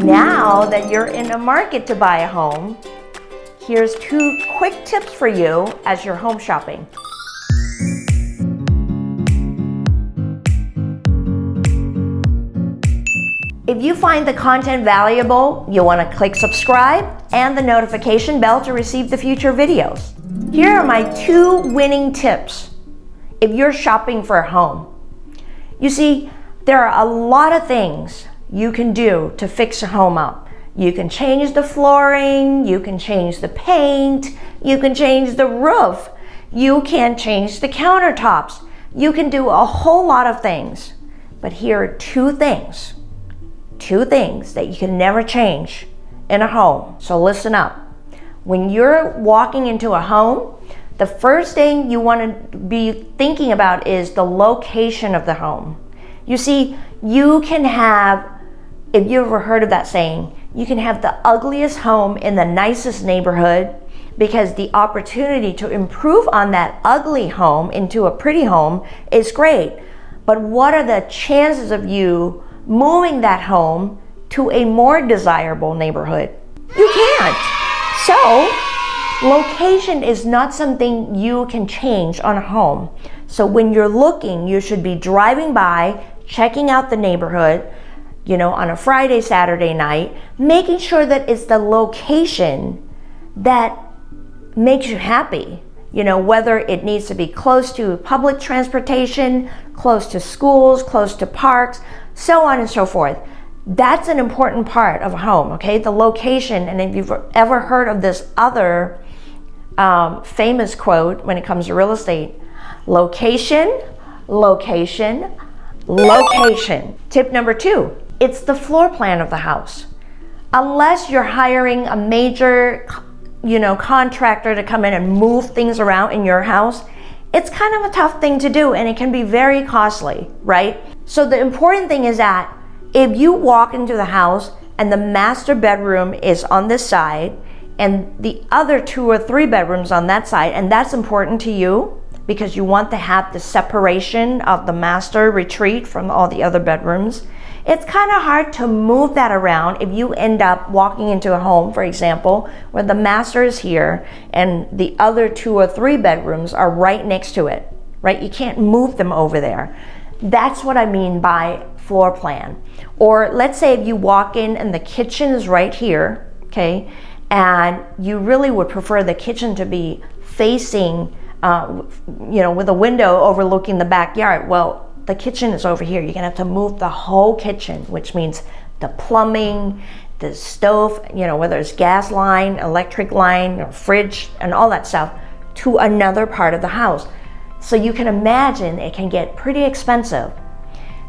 Now that you're in a market to buy a home, here's 2 quick tips for you as you're home shopping. If you find the content valuable, you'll want to click subscribe and the notification bell to receive the future videos. Here are my 2 winning tips if you're shopping for a home. You see, there are a lot of things you can do to fix a home up. You can change the flooring, you can change the paint, you can change the roof, you can change the countertops. You can do a whole lot of things. But here are 2 things that you can never change in a home. So listen up. When you're walking into a home, the first thing you want to be thinking about is the location of the home. You see, you can have, if you've ever heard of that saying, you can have the ugliest home in the nicest neighborhood, because the opportunity to improve on that ugly home into a pretty home is great. But what are the chances of you moving that home to a more desirable neighborhood? You can't. So, location is not something you can change on a home. So when you're looking, you should be driving by, checking out the neighborhood, on a Friday, Saturday night, making sure that it's the location that makes you happy. Whether it needs to be close to public transportation, close to schools, close to parks, so on and so forth. That's an important part of a home, okay? The location. And if you've ever heard of this other famous quote when it comes to real estate, location, location, location. Tip number 2, it's the floor plan of the house. Unless you're hiring a major contractor to come in and move things around in your house, it's kind of a tough thing to do, and it can be very costly, right? So the important thing is that if you walk into the house and the master bedroom is on this side and the other 2 or 3 bedrooms on that side, and that's important to you because you want to have the separation of the master retreat from all the other bedrooms, it's kind of hard to move that around if you end up walking into a home, for example, where the master is here and the other 2 or 3 bedrooms are right next to it, right? You can't move them over there. That's what I mean by floor plan. Or let's say if you walk in and the kitchen is right here, okay, and you really would prefer the kitchen to be facing, with a window overlooking the backyard. Well, the kitchen is over here. You're gonna have to move the whole kitchen, which means the plumbing, the stove, whether it's gas line, electric line, or fridge, and all that stuff, to another part of the house. So you can imagine it can get pretty expensive.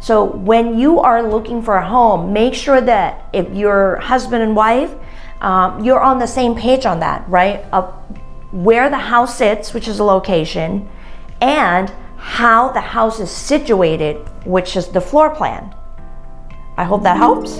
So when you are looking for a home, make sure that if you're husband and wife, you're on the same page on that, right? Of where the house sits, which is the location, and how the house is situated, which is the floor plan. I hope that helps.